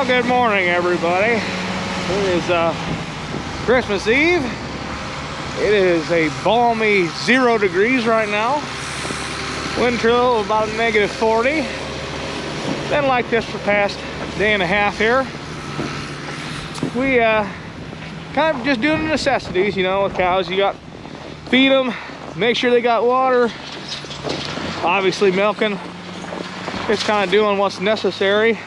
Well, good morning, everybody. It is Christmas Eve. It is a balmy 0 degrees right now. Wind chill of about -40. Been like this for the past day and a half here. We kind of just doing the necessities, you know, with cows. You got feed them, make sure they got water, obviously milking. Just kind of doing what's necessary.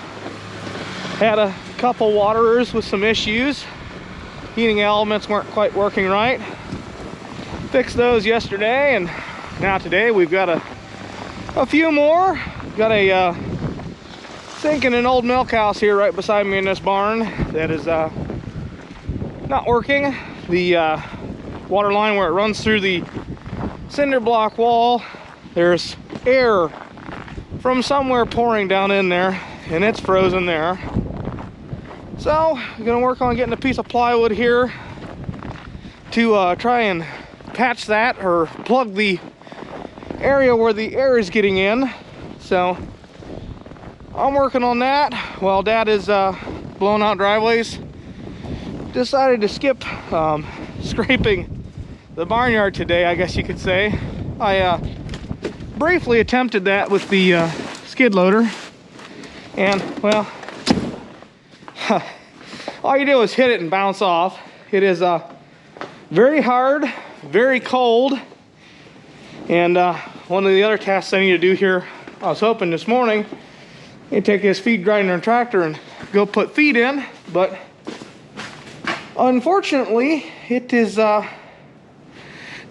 Had a couple waterers with some issues. Heating elements weren't quite working right. Fixed those yesterday, and now today we've got a few more. Got a sink in an old milk house here right beside me in this barn that is not working. The water line where it runs through the cinder block wall, there's air from somewhere pouring down in there, and it's frozen there. So I'm gonna work on getting a piece of plywood here to try and patch that or plug the area where the air is getting in. So I'm working on that while Dad is blowing out driveways. Decided to skip scraping the barnyard today, I guess you could say. I briefly attempted that with the skid loader, and well, all you do is hit it and bounce off. It is very hard, very cold, and one of the other tasks I need to do here, I was hoping this morning, you take this feed grinder and tractor and go put feed in, but unfortunately it is not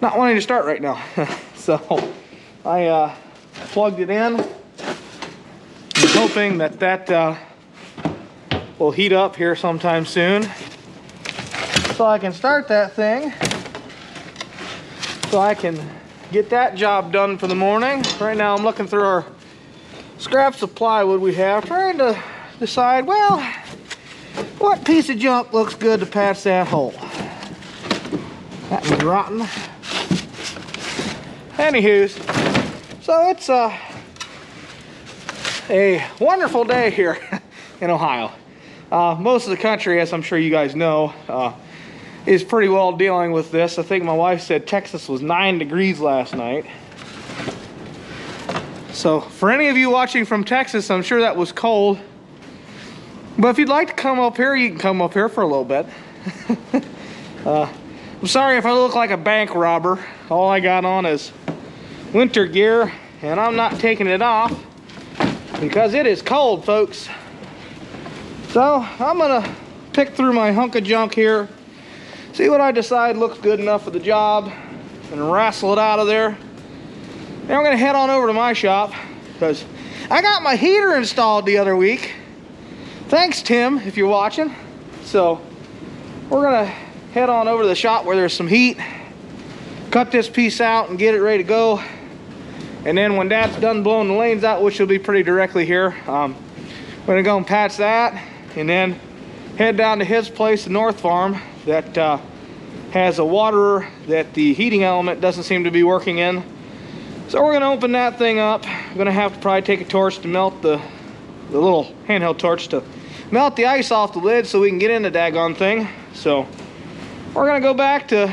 wanting to start right now. So I plugged it in. I'm hoping that will heat up here sometime soon, so I can start that thing, so I can get that job done for the morning. Right now I'm looking through our scraps of plywood we have, trying to decide, well, what piece of junk looks good to patch that hole. That one's rotten. Anywho, so it's a wonderful day here in Ohio. Most of the country, as I'm sure you guys know, is pretty well dealing with this. I think my wife said Texas was 9 degrees last night. So for any of you watching from Texas, I'm sure that was cold. But if you'd like to come up here, you can come up here for a little bit. I'm sorry if I look like a bank robber. All I got on is winter gear, and I'm not taking it off because it is cold, folks. So I'm gonna pick through my hunk of junk here, see what I decide looks good enough for the job, and wrestle it out of there. Then I'm gonna head on over to my shop because I got my heater installed the other week. Thanks, Tim, if you're watching. So we're gonna head on over to the shop where there's some heat, cut this piece out and get it ready to go. And then when Dad's done blowing the lanes out, which will be pretty directly here, we're gonna go and patch that, and then head down to his place, the North Farm, that has a waterer that the heating element doesn't seem to be working in. So we're gonna open that thing up. I'm gonna have to probably take a torch to melt the little handheld torch to melt the ice off the lid so we can get in the daggone thing. So we're gonna go back to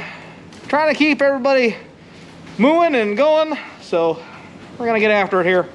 trying to keep everybody moving and going. So we're gonna get after it here.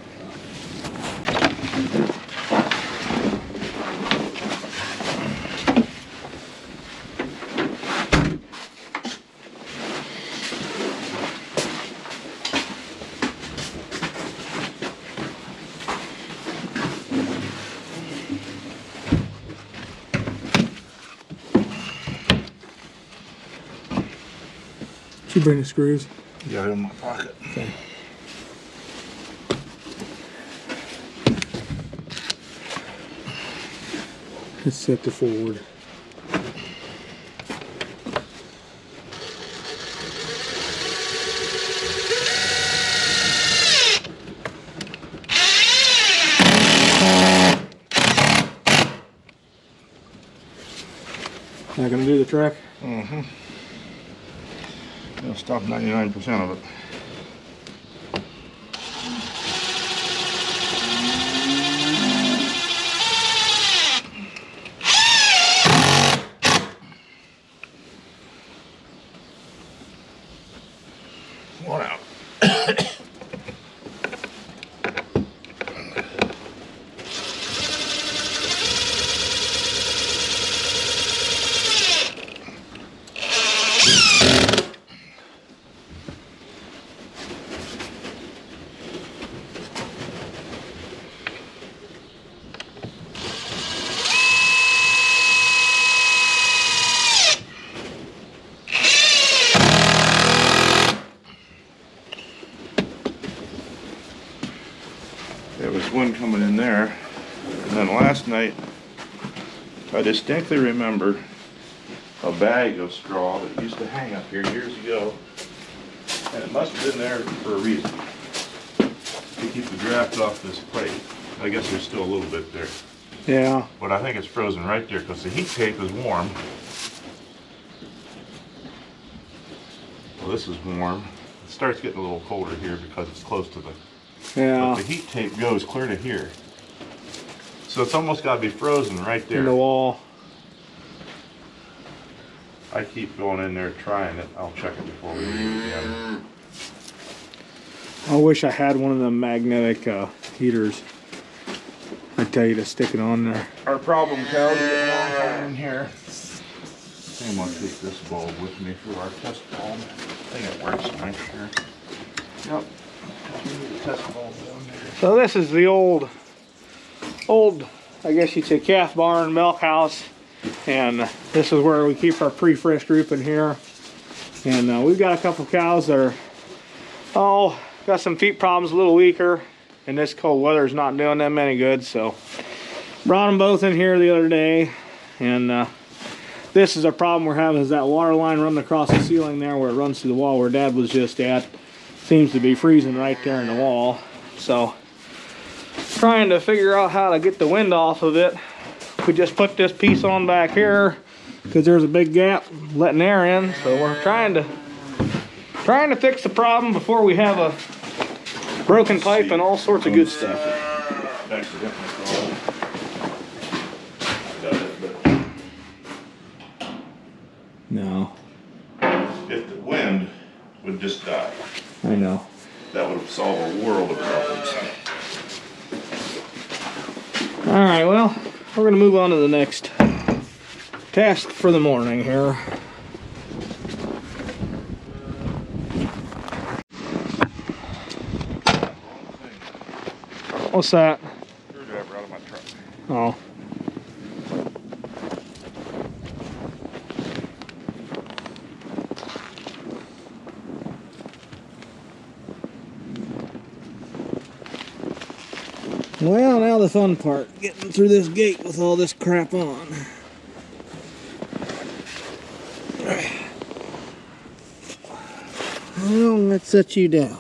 Did you bring the screws? Got it in my pocket. Okay. Let's set the forward. Not gonna do the track? Mm-hmm. It'll stop 99% of it. There was wind coming in there. And then last night, I distinctly remember a bag of straw that used to hang up here years ago. And it must have been there for a reason. To keep the draft off this plate. I guess there's still a little bit there. Yeah. But I think it's frozen right there because the heat tape is warm. Well, this is warm. It starts getting a little colder here because it's close to the... Yeah. But the heat tape goes clear to here. So it's almost got to be frozen right there. In the wall. I keep going in there trying it. I'll check it before we leave again. I wish I had one of them magnetic heaters. I tell you to stick it on there. Our problem, Cal, is getting long time in here. I'm going to take this bulb with me for our test bulb. I think it works nice here. Yep. We need a test bulb down there. So this is the old, I guess you'd say calf barn, milk house. And this is where we keep our pre-fresh group in here. And we've got a couple cows that are, got some feet problems, a little weaker. And this cold weather is not doing them any good. So brought them both in here the other day. And this is a problem we're having, is that water line running across the ceiling there where it runs through the wall where Dad was just at. Seems to be freezing right there in the wall. So trying to figure out how to get the wind off of it. We just put this piece on back here because there's a big gap letting air in. So we're trying to fix the problem before we have a broken pipe and all sorts of good stuff. No. If the wind would just die, I know. that would solve a world of problems. All right, well, we're gonna move on to the next task for the morning here. What's that? Screwdriver out of my truck. Oh. Well, now the fun part, getting through this gate with all this crap on. Well, let's set you down.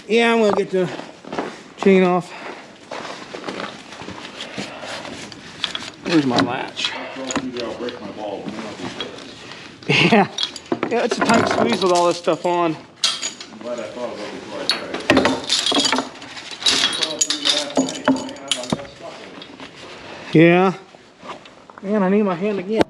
Yeah, I'm gonna get the chain off. Where's my latch? Yeah, it's a tight squeeze with all this stuff on. I'm glad I thought about it before I tried. Yeah. Man, I need my hand again.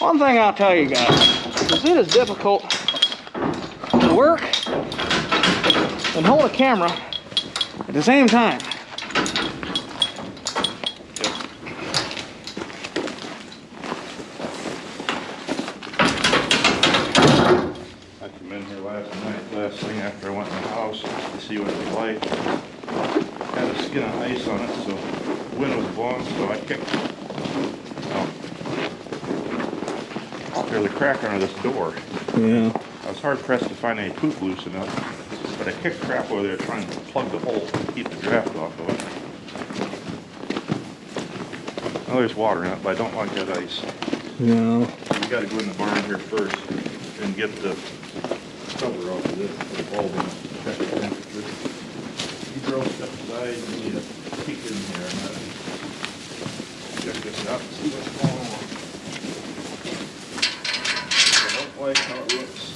One thing I'll tell you guys is it is difficult to work and hold a camera at the same time. I came in here last thing after I went in the house to see what it was like. Had a skin of ice on it, so the wind was blowing, so I kicked. There's a crack under this door. Yeah. I was hard pressed to find any poop loose enough, but I kicked crap over there trying to plug the hole to keep the draft off of it. Oh, there's water in it, but I don't like that ice. No. You gotta go in the barn here first and get the cover off of this, the bulb and check the temperature. You throw stuff aside, you need to peek in here and check this out and see what's going on. I don't like how it looks.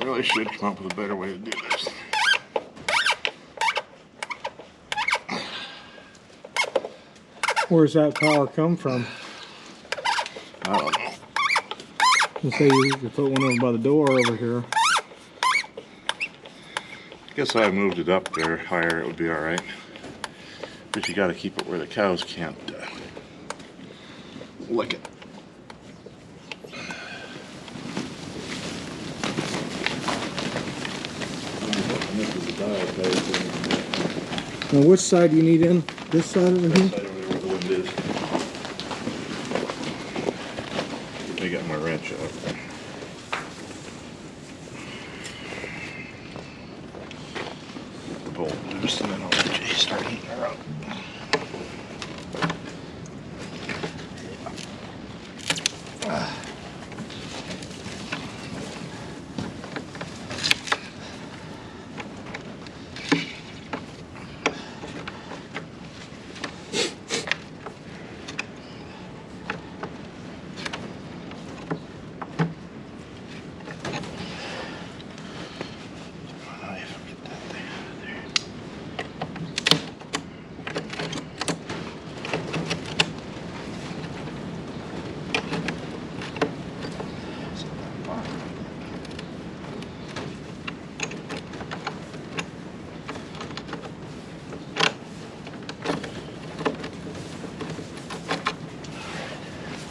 I really should come up with a better way to do this. Where's that power come from? I don't know. You say you could put one over by the door over here. I guess if I moved it up there higher, it would be alright. But you gotta keep it where the cows can't lick it. Now which side do you need in? This side over That here? side over there where the wind is. I got my wrench out. Get the bolt loose and then I'll let Jay start heating her up.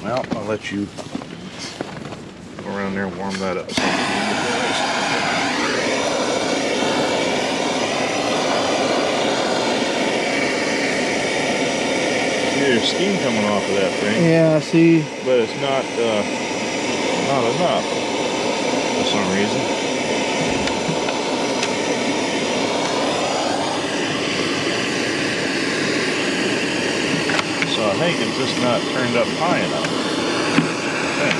Well, I'll let you go around there and warm that up. See, there's steam coming off of that thing. Yeah, I see. But it's not enough for some reason. So I think it's just not turned up high enough. I think.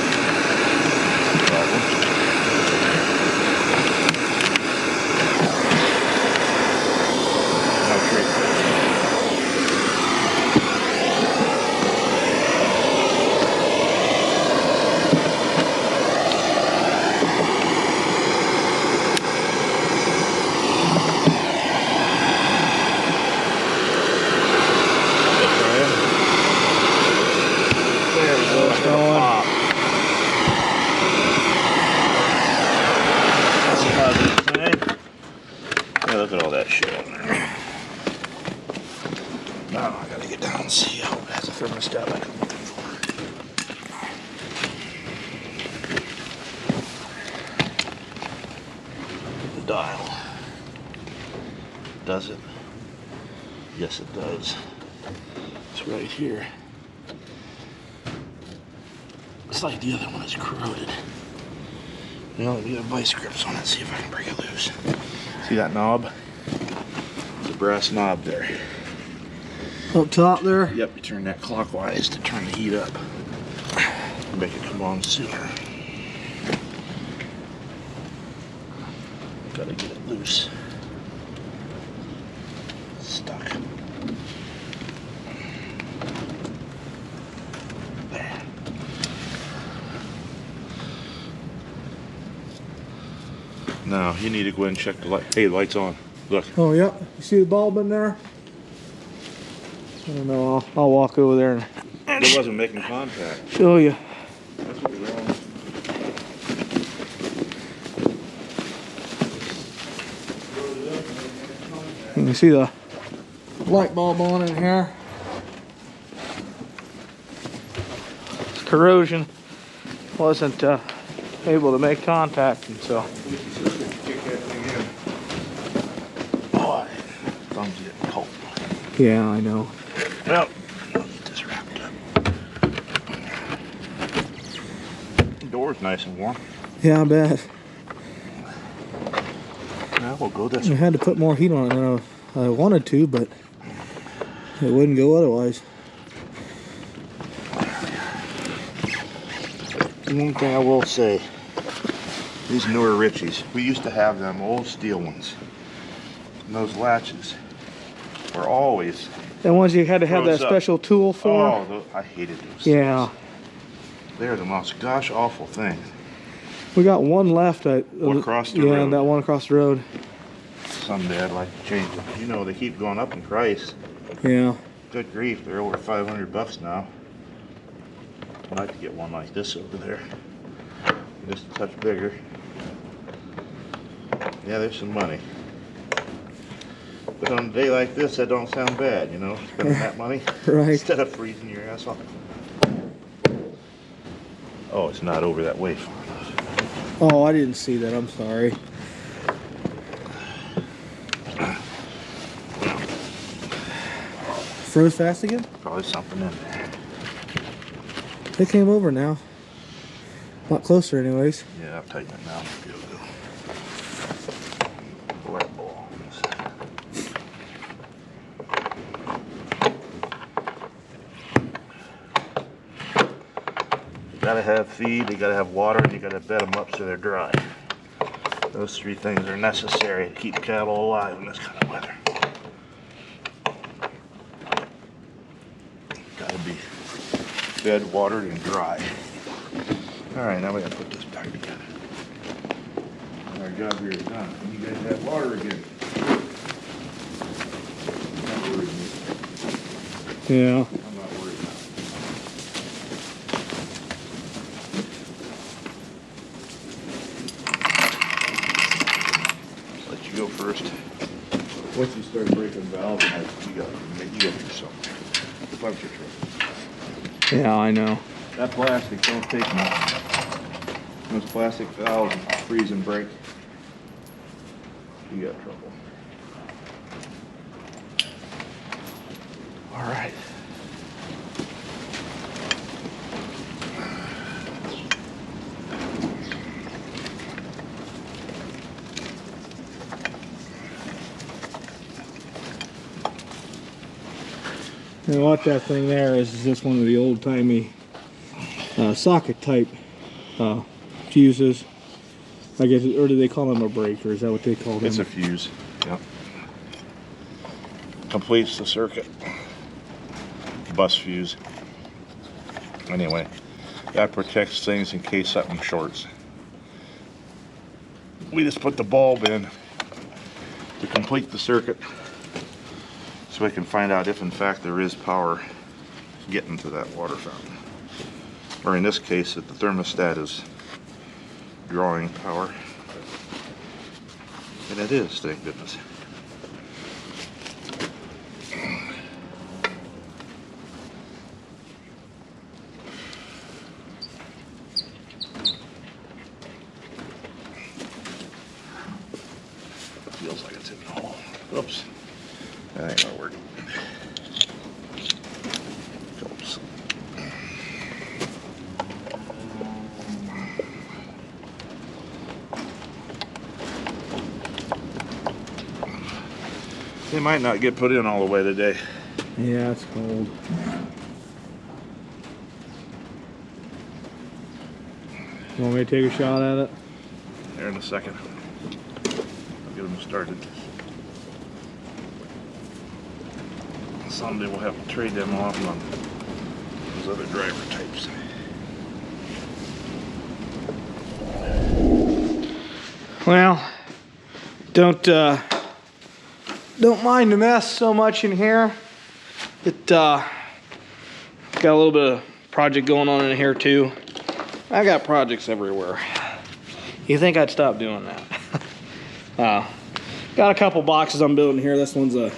Problem. No trick. Look at all that shit on there. Now I gotta get down and see how it has a thermostat like I'm looking for. The dial. Does it? Yes, it does. It's right here. It's like the other one is corroded. Now let me get a vice grips on it, see if I can break it loose. See that knob? There's a brass knob there. Up top there? Yep, you turn that clockwise to turn the heat up. Make it come on sooner. Gotta get it loose. Stuck. There. Now, you need to go and check the light. Hey, the light's on. Look. Oh, yeah. You see the bulb in there? I don't know. I'll walk over there and It wasn't making contact. show you. That's what we're wrong. You can see the light bulb on in here. Corrosion wasn't able to make contact, and so. Boy, thumbs getting cold. Yeah, I know. Well, I'll get this wrapped up. The door's nice and warm. Yeah, I bet. Now we'll go this I way. had to put more heat on it than I wanted to, but it wouldn't go otherwise. The one thing I will say, these newer Richies, we used to have them old steel ones. And those latches were always, The ones you had to have that Froze up. special tool for? I hated those Yeah. things. They're the most gosh awful thing. We got one left. One across the yeah, road. that one across the road. Someday I'd like to change it. You know, they keep going up in price. Yeah. Good grief, they're over $500 now. I'd like to get one like this over there. Just a touch bigger. Yeah, there's some money. But on a day like this, that don't sound bad, you know, spending that money. Right. Instead of freezing your ass off. Oh, it's not over that way far enough. Oh, I didn't see that. I'm sorry. Froze fast again? Probably something in there. They came over now. A lot closer anyways. Yeah, I'll tighten it now. Good to go. Pull that ball. You gotta have feed, you gotta have water, and you gotta bed them up so they're dry. Those three things are necessary to keep cattle alive in this kind of weather. Gotta be fed, watered, and dry. Alright, now we gotta put this back together. Our job here is done. And you guys have water again. Not worried. Yeah. I'm not worried now. Just let you go first. Once you start breaking valves, you go through something. Punch your truck. Yeah, I know. That plastic don't take much. Those plastic valves freeze and break. You got trouble. All right. And what that thing there is just one of the old-timey socket type fuses. I guess, or do they call them a breaker? Is that what they call them? It's a fuse. Yep. Completes the circuit. Bus fuse. Anyway, that protects things in case something shorts. We just put the bulb in to complete the circuit so we can find out if in fact there is power getting to that water fountain. Or in this case, that the thermostat is drawing power. And it is, thank goodness. Feels like it's in the hole. Oops. That ain't gonna work. Oops. They might not get put in all the way today. Yeah, it's cold. You want me to take a shot at it? There in a second. I'll get them started. Someday we'll have to trade them off on those other driver types. Well, don't mind the mess so much in here. It got a little bit of project going on in here too. I got projects everywhere. You think I'd stop doing that? Got a couple boxes I'm building here. This one's a,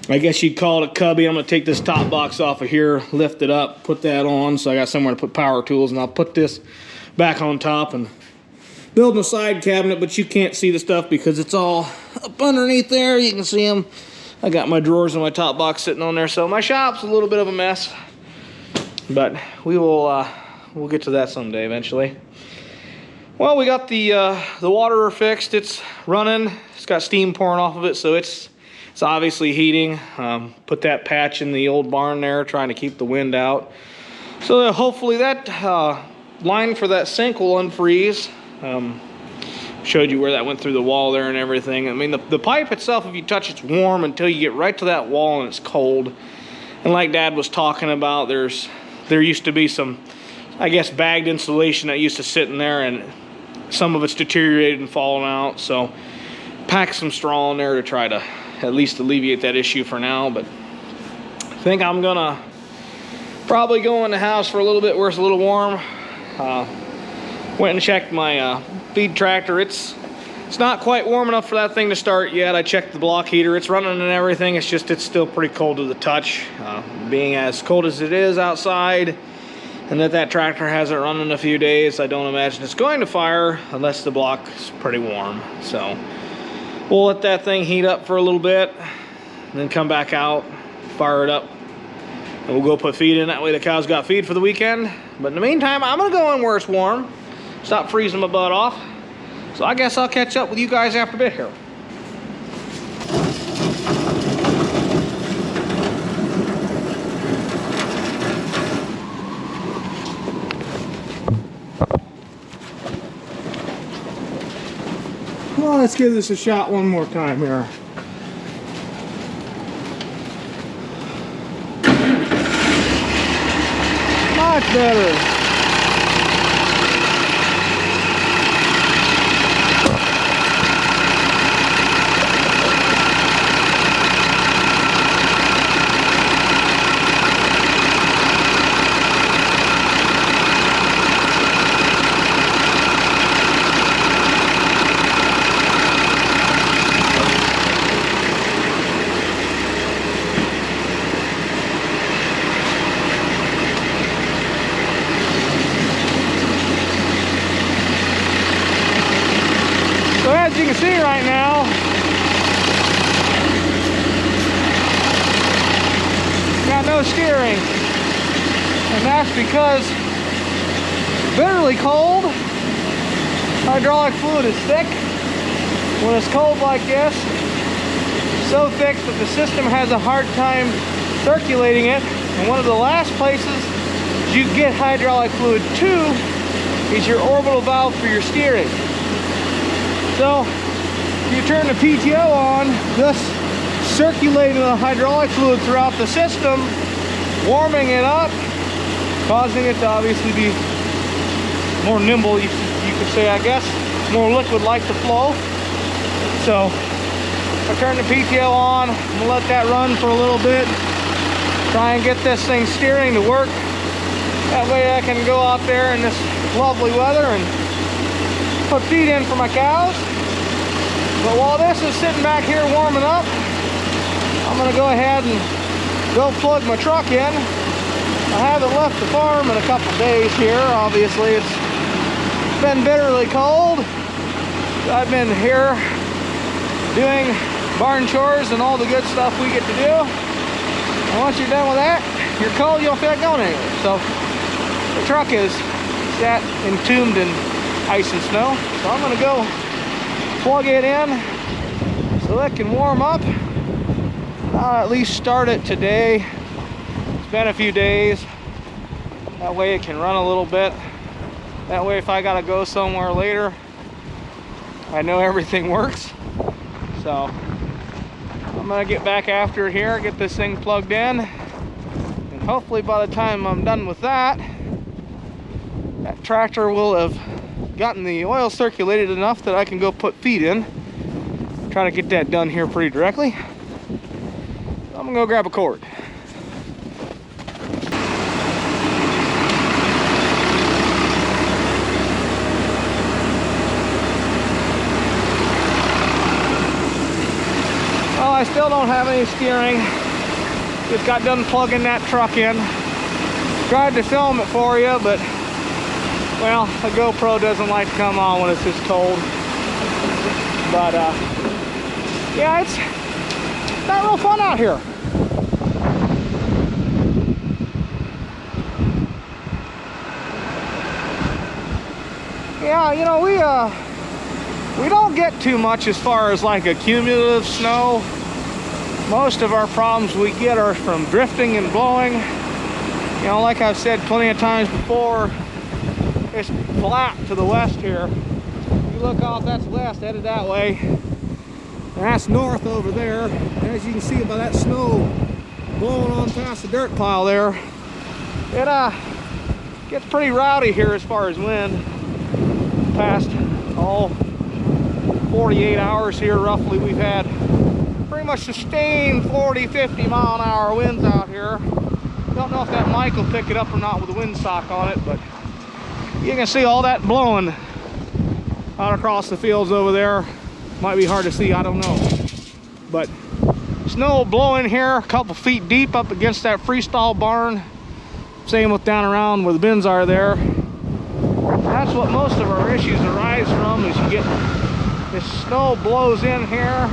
I guess you'd call it a cubby. I'm gonna take this top box off of here, lift it up, put that on, so I got somewhere to put power tools, and I'll put this back on top and building a side cabinet, but you can't see the stuff because it's all up underneath there. You can see them. I got my drawers and my top box sitting on there, so my shop's a little bit of a mess, but we will we'll get to that someday eventually. Well, we got the water fixed. It's running. It's got steam pouring off of it, so it's obviously heating. Put that patch in the old barn there, trying to keep the wind out. So hopefully that line for that sink will unfreeze. Showed you where that went through the wall there and everything. I mean, the pipe itself, if you touch, it's warm until you get right to that wall and it's cold. And like Dad was talking about, there used to be some I guess, bagged insulation that used to sit in there, and some of it's deteriorated and fallen out. So pack some straw in there to try to at least alleviate that issue for now. But I think I'm gonna probably go in the house for a little bit where it's a little warm. Went and checked my feed tractor. It's not quite warm enough for that thing to start yet. I checked the block heater. It's running and everything. It's just, it's still pretty cold to the touch. Being as cold as it is outside, and that tractor hasn't run in a few days, I don't imagine it's going to fire unless the block is pretty warm. So we'll let that thing heat up for a little bit, and then come back out, fire it up, and we'll go put feed in. That way the cows got feed for the weekend. But in the meantime, I'm gonna go in where it's warm, stop freezing my butt off. So I guess I'll catch up with you guys after a bit here. Well, let's give this a shot one more time here. Much better. As you can see right now, got no steering, and that's because bitterly cold. Hydraulic fluid is thick. When it's cold like this, so thick that the system has a hard time circulating it, and one of the last places you get hydraulic fluid to is your orbital valve for your steering. So you turn the PTO on, thus circulating the hydraulic fluid throughout the system, warming it up, causing it to obviously be more nimble, you could say, I guess. More liquid like to flow. So I turn the PTO on, I'm gonna let that run for a little bit, try and get this thing steering to work. That way I can go out there in this lovely weather and put feed in for my cows. But while this is sitting back here warming up, I'm gonna go ahead and go plug my truck in. I haven't left the farm in a couple days here. Obviously it's been bitterly cold. I've been here doing barn chores and all the good stuff we get to do. And once you're done with that, you're cold, you don't feel like going anywhere. So the truck is sat entombed in ice and snow. So I'm gonna go plug it in so that can warm up. I'll at least start it today. It's been a few days. That way it can run a little bit. That way if I gotta go somewhere later, I know everything works. So I'm gonna get back after it here, get this thing plugged in, and hopefully by the time I'm done with that, that tractor will have gotten the oil circulated enough that I can go put feed in. Try to get that done here pretty directly. I'm gonna go grab a cord. Well, I still don't have any steering. Just got done plugging that truck in. Tried to film it for you, but well, the GoPro doesn't like to come on when it's this cold. But yeah, it's not real fun out here. Yeah, you know, we don't get too much as far as like accumulative snow. Most of our problems we get are from drifting and blowing. You know, like I've said plenty of times before, it's flat to the west here. You look off, that's west, headed that way. And that's north over there. And as you can see by that snow blowing on past the dirt pile there, Gets pretty rowdy here as far as wind. Past all 48 hours here roughly, we've had pretty much sustained 40, 50 mile an hour winds out here. Don't know if that mic will pick it up or not with the windsock on it, but you can see all that blowing out across the fields over there. Might be hard to see, I don't know. But snow blowing here a couple feet deep up against that freestall barn. Same with down around where the bins are there. That's what most of our issues arise from, is you get this snow blows in here,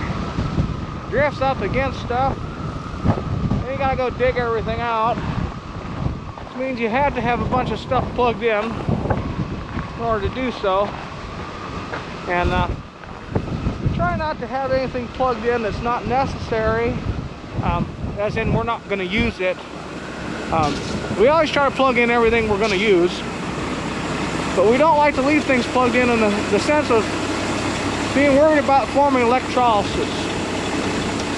drifts up against stuff, and you gotta go dig everything out. Which means you had to have a bunch of stuff plugged in order to do so. And we try not to have anything plugged in that's not necessary, as in we're not going to use it. We always try to plug in everything we're going to use, but we don't like to leave things plugged in the sense of being worried about forming electrolysis.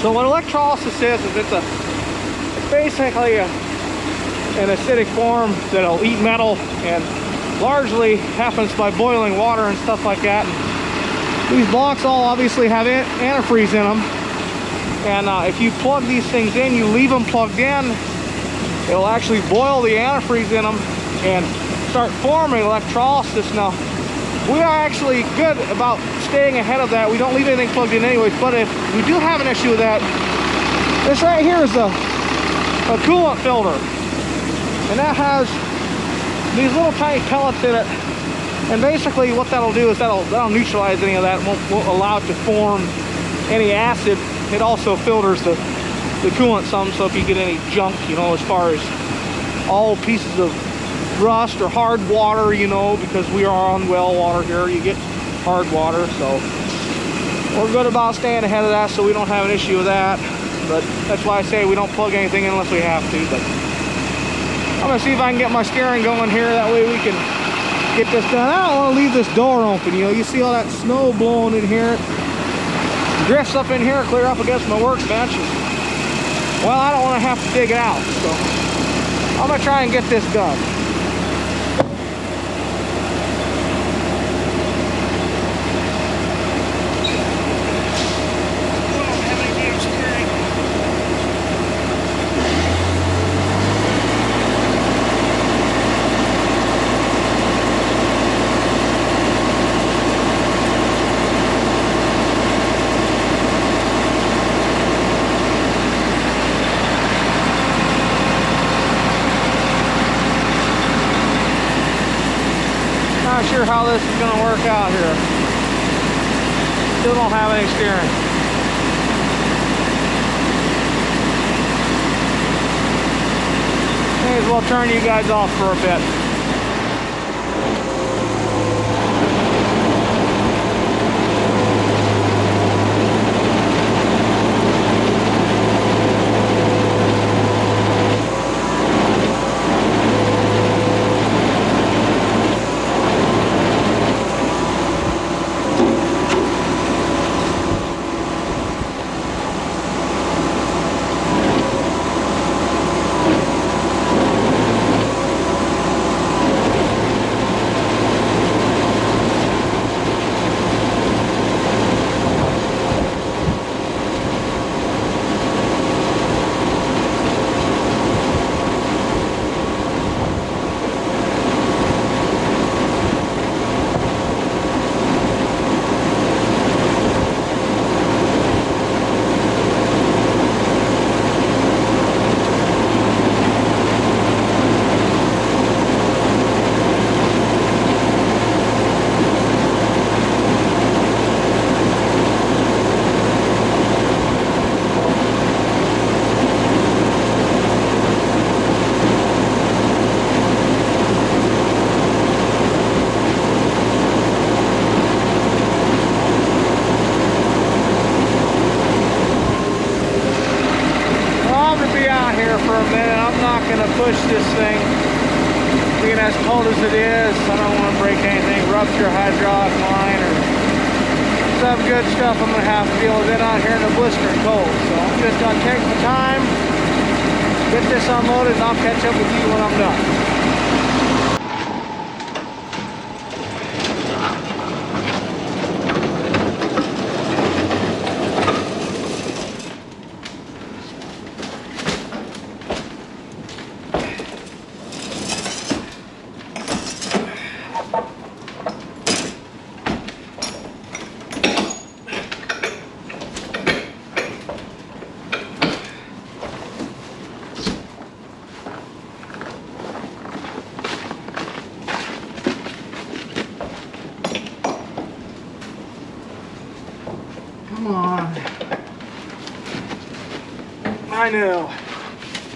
So what electrolysis is it's basically an acidic form that'll eat metal, and largely happens by boiling water and stuff like that. And these blocks all obviously have antifreeze in them, and if you plug these things in, you leave them plugged in, it'll actually boil the antifreeze in them and start forming electrolysis. Now, we are actually good about staying ahead of that. We don't leave anything plugged in anyways, but if we do have an issue with that, this right here is a coolant filter, and that has these little tiny pellets in it, and basically what that'll do is that'll neutralize any of that. Won't allow it to form any acid. It also filters the coolant some, so if you get any junk, you know, as far as all pieces of rust or hard water, you know, because we are on well water here, you get hard water, so we're good about staying ahead of that so we don't have an issue with that. But that's why I say we don't plug anything in unless we have to. But I'm gonna see if I can get my steering going here, that way we can get this done. I don't want to leave this door open, you know. You see all that snow blowing in here, it drifts up in here, clear up against my workbench. Well, I don't want to have to dig it out, so I'm gonna try and get this done. Not sure how this is going to work out here. Still don't have any steering. May as well turn you guys off for a bit. Push this thing, being as cold as it is. I don't want to break anything, rupture hydraulic line or some good stuff I'm going to have to deal with it out here in the blistering cold. So I'm just going to take my time, get this unloaded, and I'll catch up with you when I'm done. Come on. I know.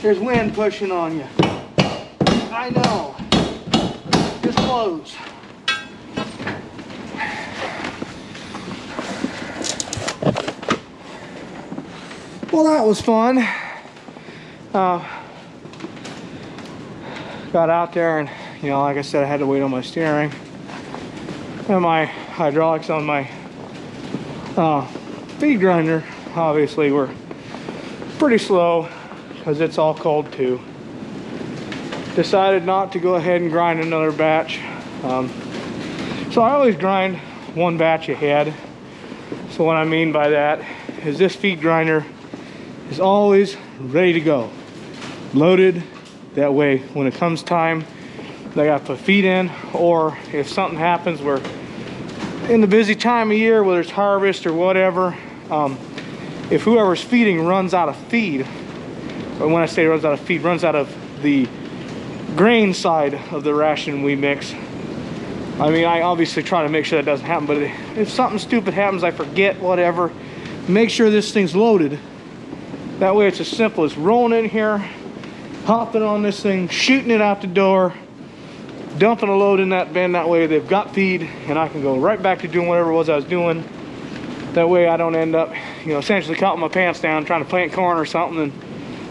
There's wind pushing on you. I know. Just close. Well, that was fun. Got out there and, you know, like I said, I had to wait on my steering. And my hydraulics on my feed grinder, obviously, were pretty slow because it's all cold too. Decided not to go ahead and grind another batch. So I always grind one batch ahead. So what I mean by that is this feed grinder is always ready to go, loaded. That way when it comes time they got to put feed in, or if something happens where in the busy time of year, whether it's harvest or whatever, if whoever's feeding runs out of feed, or when I say runs out of feed, runs out of the grain side of the ration we mix, I mean, I obviously try to make sure that doesn't happen, but if something stupid happens, I forget, whatever, make sure this thing's loaded. That way it's as simple as rolling in here, hopping on this thing, shooting it out the door, dumping a load in that bin. That way they've got feed and I can go right back to doing whatever it was I was doing. That way I don't end up, you know, essentially cutting my pants down trying to plant corn or something.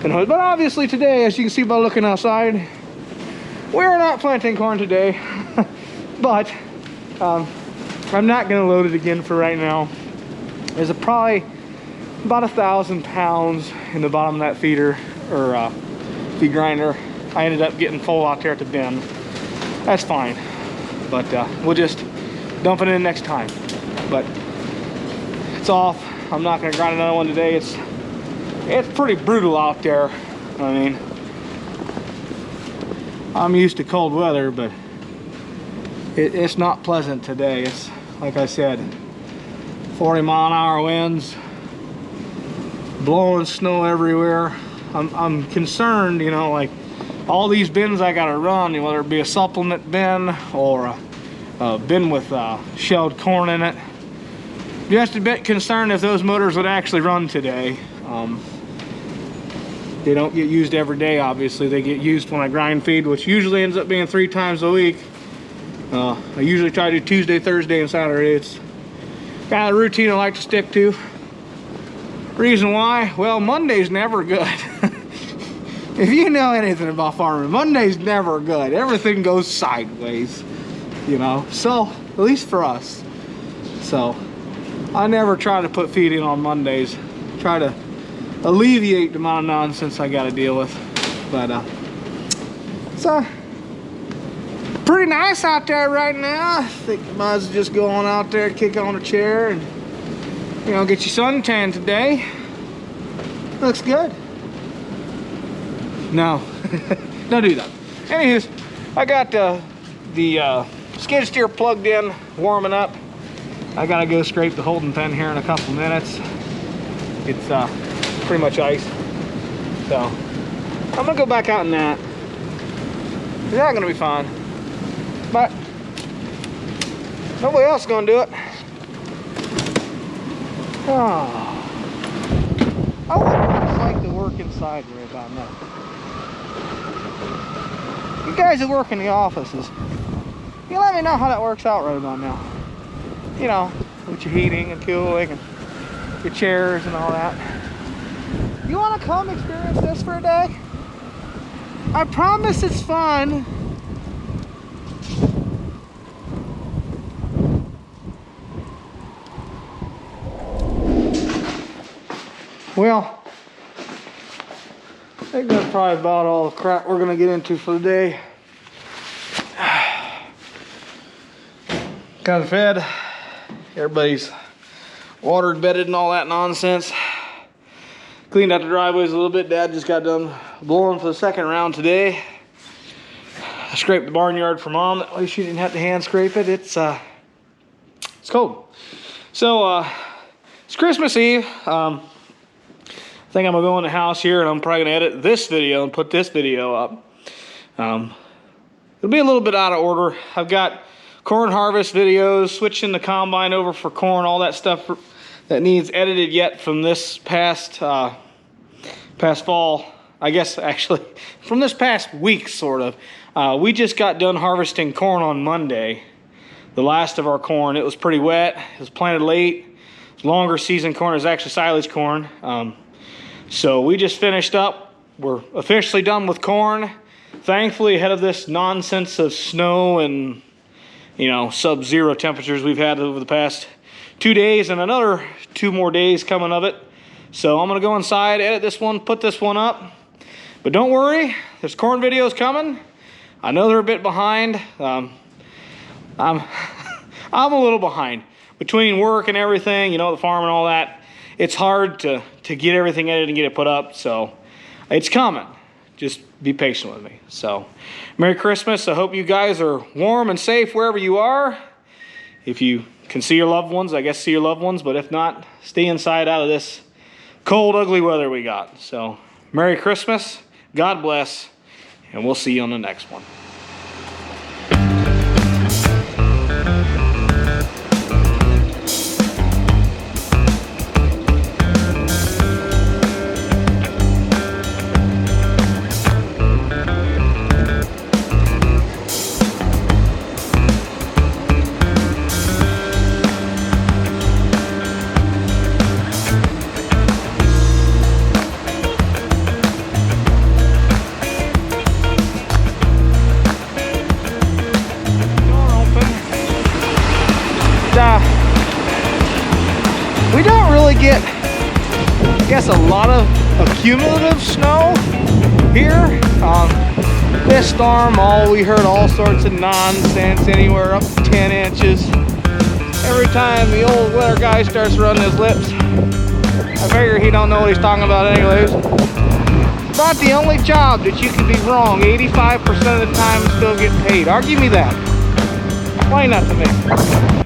But obviously today, as you can see by looking outside, we're not planting corn today. But I'm not going to load it again for right now. There's probably about 1,000 pounds in the bottom of that feeder, or feed grinder. I ended up getting full out there at the bin. That's fine, but we'll just dump it in next time. But it's off. I'm not going to grind another one today. It's pretty brutal out there. I mean, I'm used to cold weather, but it's not pleasant today. It's, like I said, 40-mile-an-hour winds, blowing snow everywhere. I'm concerned, you know, like all these bins I gotta run, whether it be a supplement bin or a bin with shelled corn in it. Just a bit concerned if those motors would actually run today. They don't get used every day, obviously. They get used when I grind feed, which usually ends up being 3 times a week. I usually try to do Tuesday, Thursday, and Saturday. It's kind of a routine I like to stick to. Reason why? Well, Monday's never good. If you know anything about farming, Monday's never good. Everything goes sideways, you know, so at least for us. So I never try to put feed in on Mondays. Try to alleviate the amount of nonsense I got to deal with. But so pretty nice out there right now. I think you might as well just go on out there, kick on a chair, and, you know, get your suntan today. Looks good. No, don't do that. Anyways, I got the skid steer plugged in, warming up. I gotta go scrape the holding pen here in a couple minutes. It's pretty much ice. So I'm gonna go back out in that. It's not gonna be fun, but nobody else is gonna do it. Oh, I wonder what it's like to work inside right about now. You guys that work in the offices, you let me know how that works out right about now. You know, with your heating and cooling and your chairs and all that. You want to come experience this for a day? I promise it's fun. Well, I think that's probably about all the crap we're gonna get into for the day. Got fed. Everybody's watered, bedded, and all that nonsense. Cleaned out the driveways a little bit. Dad just got done blowing for the second round today. I scraped the barnyard for Mom. That way she didn't have to hand scrape it. It's cold. So it's Christmas Eve. I think I'm gonna go in the house here and I'm probably gonna edit this video and put this video up. It'll be a little bit out of order. I've got corn harvest videos, switching the combine over for corn, all that stuff that needs edited yet from this past fall. I guess actually from this past week, sort of. We just got done harvesting corn on Monday, the last of our corn. It was pretty wet. It was planted late. Longer season corn. It was actually silage corn. So we just finished up. We're officially done with corn. Thankfully, ahead of this nonsense of snow and, you know, sub-zero temperatures we've had over the past 2 days, and another 2 more days coming of it. So I'm gonna go inside, edit this one, put this one up. But don't worry, there's corn videos coming. I know they're a bit behind. I'm a little behind between work and everything, you know, the farm and all that. It's hard to get everything edited and get it put up, so it's coming. Just be patient with me. So, Merry Christmas. I hope you guys are warm and safe wherever you are. If you can see your loved ones, I guess see your loved ones, but if not, stay inside out of this cold, ugly weather we got. So, Merry Christmas, God bless, and we'll see you on the next one. We don't really get, I guess, a lot of accumulative snow here. This storm, we heard all sorts of nonsense, anywhere up to 10 inches. Every time the old weather guy starts running his lips, I figure he don't know what he's talking about anyways. It's not the only job that you can be wrong 85% of the time and still get paid. Argue me that. Explain that to me.